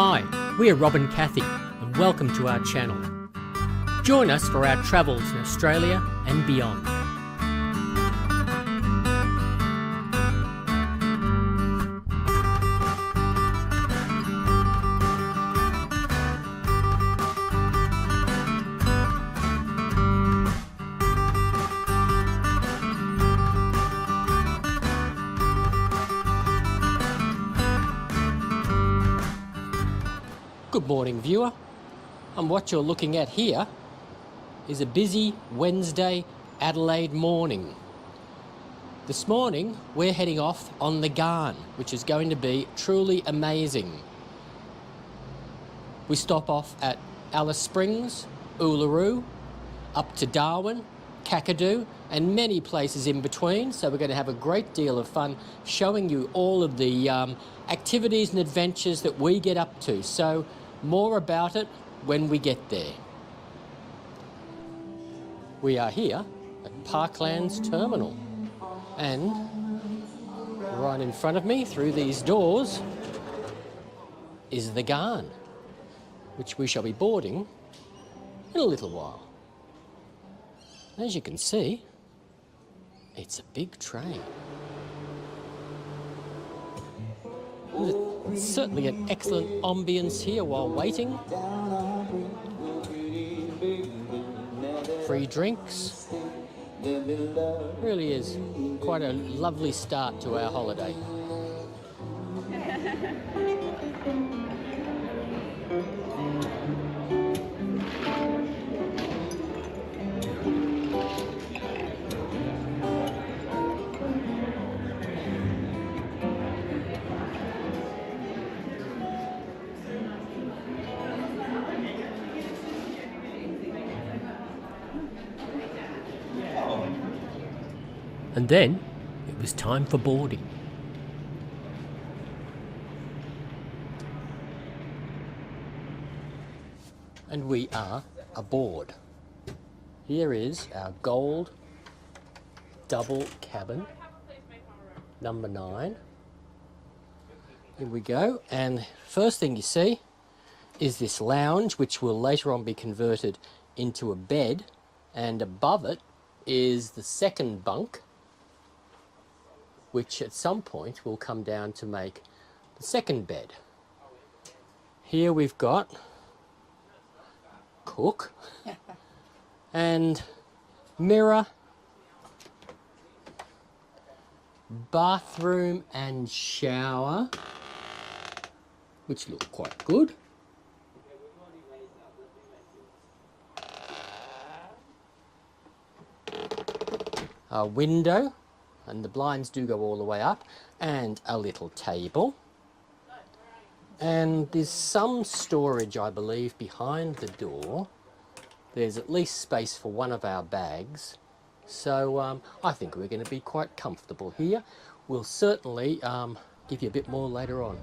Hi, we are Rob and Kathy, and welcome to our channel. Join us for our travels in Australia and beyond. Good morning, viewer, and what you're looking at here is a busy Wednesday Adelaide morning. This morning we're heading off on the Ghan, which is going to be truly amazing. We stop off at Alice Springs, Uluru, up to Darwin, Kakadu, and many places in between, so we're going to have a great deal of fun showing you all of the activities and adventures that we get up to. So more about it when we get there. We are here at Parklands Terminal, and right in front of me through these doors is the Ghan, which we shall be boarding in a little while. As you can see, it's a big train. There's certainly an excellent ambience here while waiting. Free drinks. Really is quite a lovely start to our holiday. And then it was time for boarding. And we are aboard. Here is our gold double cabin, number 9. Here we go, and first thing you see is this lounge, which will later on be converted into a bed, and above it is the second bunk, which at some point will come down to make the second bed. Here we've got cook and mirror, bathroom and shower, which look quite good. A window, and the blinds do go all the way up, and a little table. And there's some storage, I believe, behind the door. There's at least space for one of our bags. So I think we're going to be quite comfortable here. We'll certainly give you a bit more later on.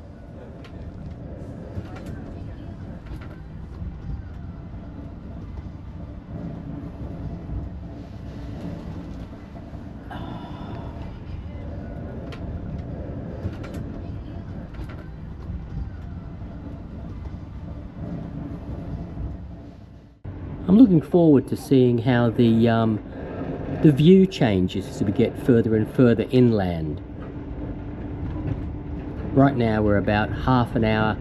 I'm looking forward to seeing how the view changes as we get further and further inland. Right now we're about half an hour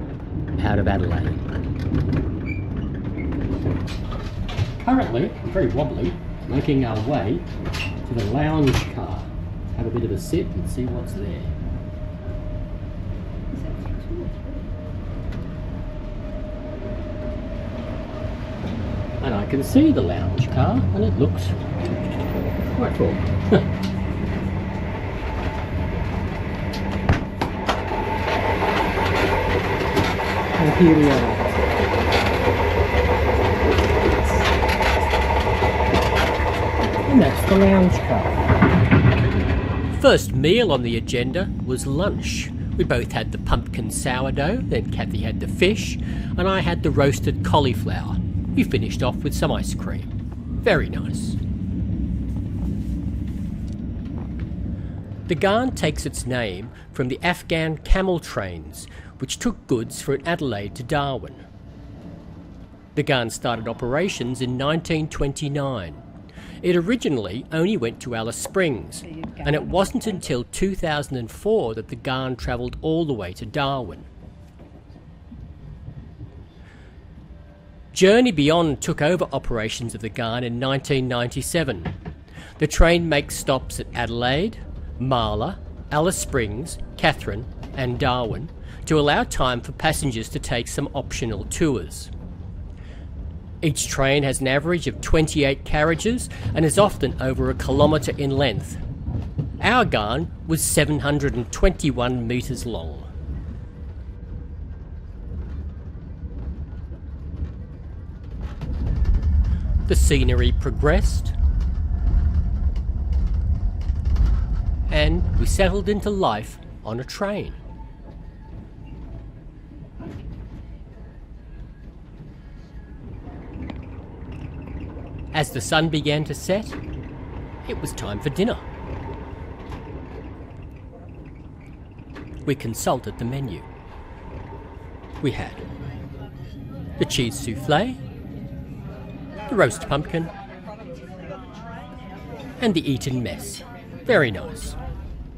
out of Adelaide. Currently, very wobbly, making our way to the lounge car. Have a bit of a sit and see what's there. And I can see the lounge car, and it looks quite full. And here we are. And that's the lounge car. First meal on the agenda was lunch. We both had the pumpkin sourdough, then Kathy had the fish, and I had the roasted cauliflower. We finished off with some ice cream. Very nice. The Ghan takes its name from the Afghan camel trains, which took goods from Adelaide to Darwin. The Ghan started operations in 1929. It originally only went to Alice Springs, and it wasn't until 2004 that the Ghan travelled all the way to Darwin. Journey Beyond took over operations of the Ghan in 1997. The train makes stops at Adelaide, Marla, Alice Springs, Katherine and Darwin to allow time for passengers to take some optional tours. Each train has an average of 28 carriages and is often over a kilometre in length. Our Ghan was 721 metres long. The scenery progressed, and we settled into life on a train. As the sun began to set, it was time for dinner. We consulted the menu. We had the cheese soufflé, the roast pumpkin, and the Eton mess. Very nice.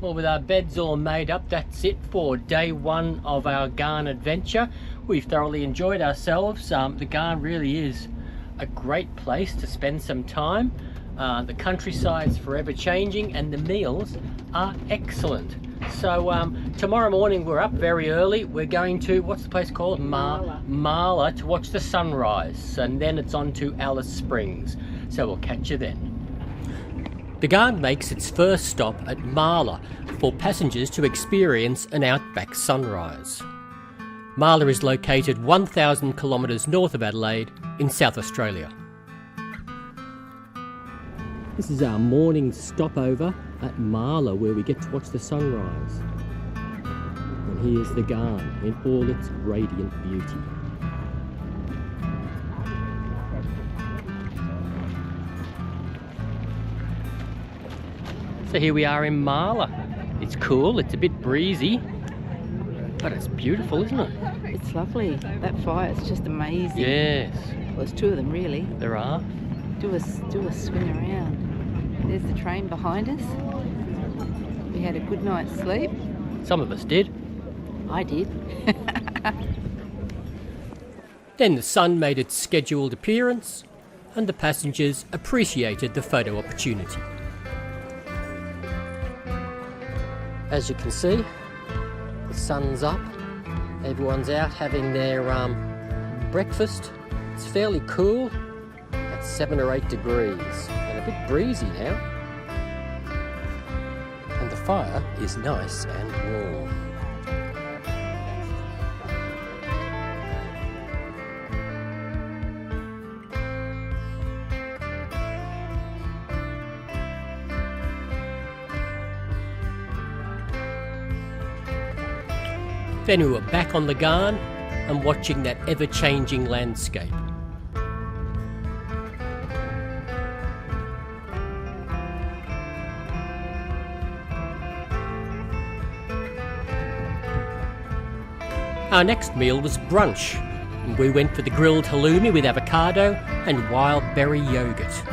Well, with our beds all made up, that's it for day one of our Ghan adventure. We've thoroughly enjoyed ourselves. The Ghan really is a great place to spend some time. The countryside's forever changing and the meals are excellent. So tomorrow morning we're up very early. We're going to, what's the place called? Marla, to watch the sunrise, and then it's on to Alice Springs. So we'll catch you then. The Ghan makes its first stop at Marla for passengers to experience an outback sunrise. Marla is located 1,000 kilometres north of Adelaide in South Australia. This is our morning stopover at Marla, where we get to watch the sunrise. And here's the Ghan in all its radiant beauty. So here we are in Marla. It's cool, it's a bit breezy, but it's beautiful, isn't it? It's lovely. That fire is just amazing. Yes. Well, there's two of them really. There are. Do a swing around. There's the train behind us. We had a good night's sleep. Some of us did. I did. Then the sun made its scheduled appearance, and the passengers appreciated the photo opportunity. As you can see, the sun's up. Everyone's out having their breakfast. It's fairly cool. It's 7 or 8 degrees and a bit breezy now. And the fire is nice and warm. Then we were back on the Ghan and watching that ever-changing landscape. Our next meal was brunch, and we went for the grilled halloumi with avocado and wild berry yoghurt.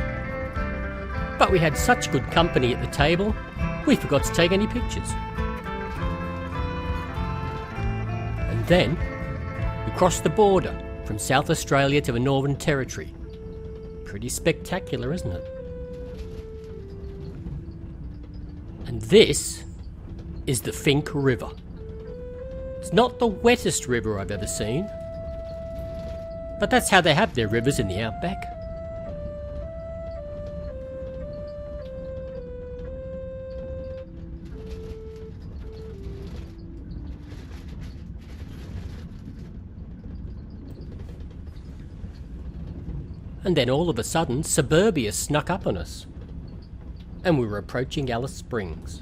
But we had such good company at the table, we forgot to take any pictures. And then we crossed the border from South Australia to the Northern Territory. Pretty spectacular, isn't it? And this is the Finke River. It's not the wettest river I've ever seen, but that's how they have their rivers in the outback. And then all of a sudden, suburbia snuck up on us, and we were approaching Alice Springs.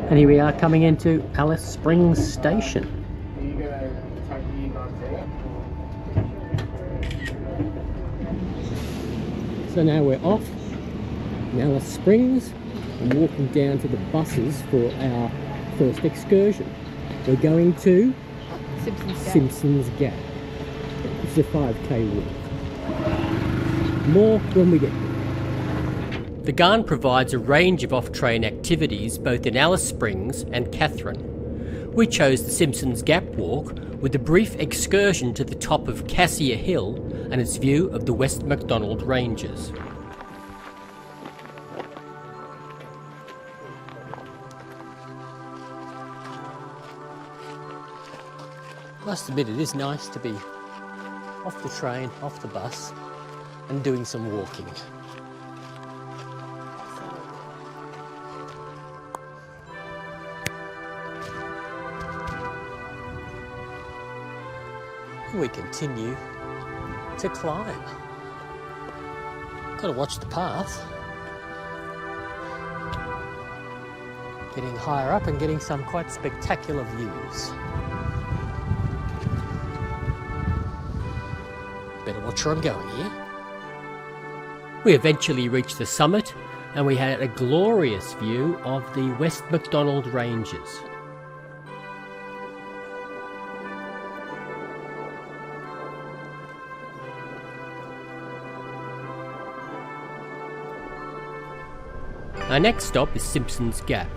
And here we are coming into Alice Springs Station. So now we're off in Alice Springs and walking down to the buses for our first excursion. We're going to Simpsons Gap. It's a 5k walk. More when we get there. The Ghan provides a range of off-train activities both in Alice Springs and Katherine. We chose the Simpsons Gap walk with a brief excursion to the top of Cassia Hill and its view of the West MacDonald Ranges. I must admit, it is nice to be off the train, off the bus, and doing some walking. We continue to climb. Got to watch the path. Getting higher up and getting some quite spectacular views. Better watch where I'm going here. We eventually reached the summit and we had a glorious view of the West MacDonald Ranges. Our next stop is Simpsons Gap.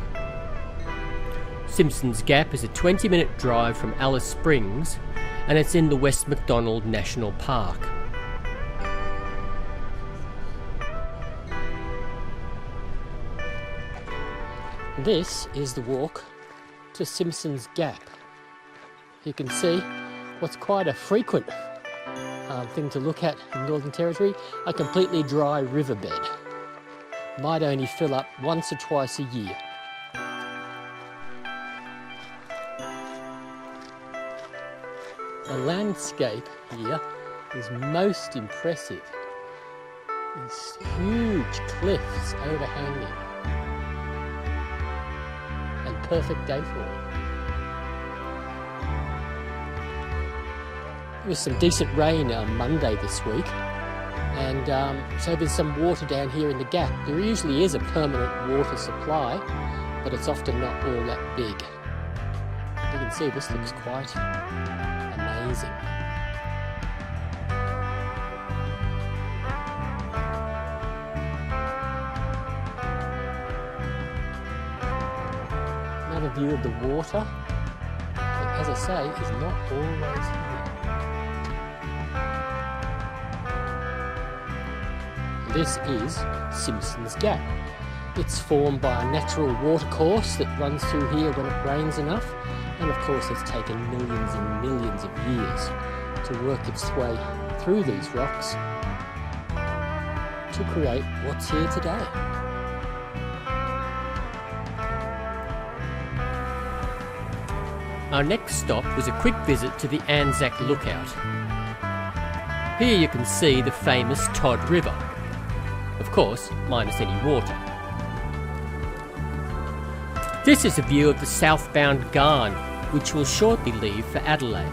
Simpsons Gap is a 20-minute drive from Alice Springs and it's in the West MacDonald National Park. This is the walk to Simpsons Gap. You can see what's quite a frequent thing to look at in Northern Territory, a completely dry riverbed. Might only fill up once or twice a year. The landscape here is most impressive. These huge cliffs overhanging. And perfect day for it. There was some decent rain on Monday this week. And so there's some water down here in the gap. There usually is a permanent water supply, but it's often not all that big. You can see this looks quite amazing. Another view of the water, but as I say, is not always here. This is Simpsons Gap. It's formed by a natural watercourse that runs through here when it rains enough, and of course it's taken millions and millions of years to work its way through these rocks to create what's here today. Our next stop was a quick visit to the Anzac Lookout. Here you can see the famous Todd River. Of course, minus any water. This is a view of the southbound Ghan, which will shortly leave for Adelaide.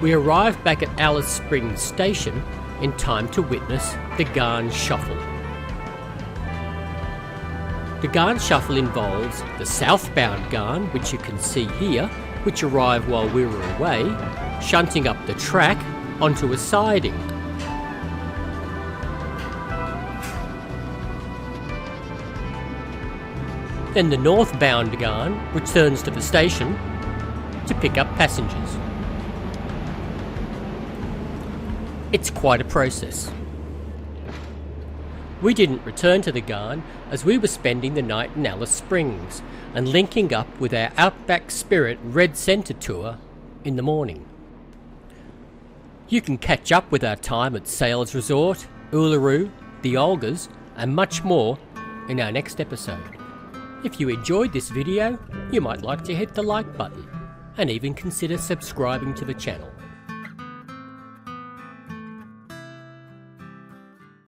We arrived back at Alice Springs Station in time to witness the Ghan Shuffle. The Ghan Shuffle involves the southbound Ghan, which you can see here, which arrived while we were away, shunting up the track onto a siding. Then the northbound Ghan returns to the station to pick up passengers. It's quite a process. We didn't return to the Ghan as we were spending the night in Alice Springs and linking up with our Outback Spirit Red Centre tour in the morning. You can catch up with our time at Sales Resort, Uluru, the Olgas, and much more in our next episode. If you enjoyed this video, you might like to hit the like button and even consider subscribing to the channel.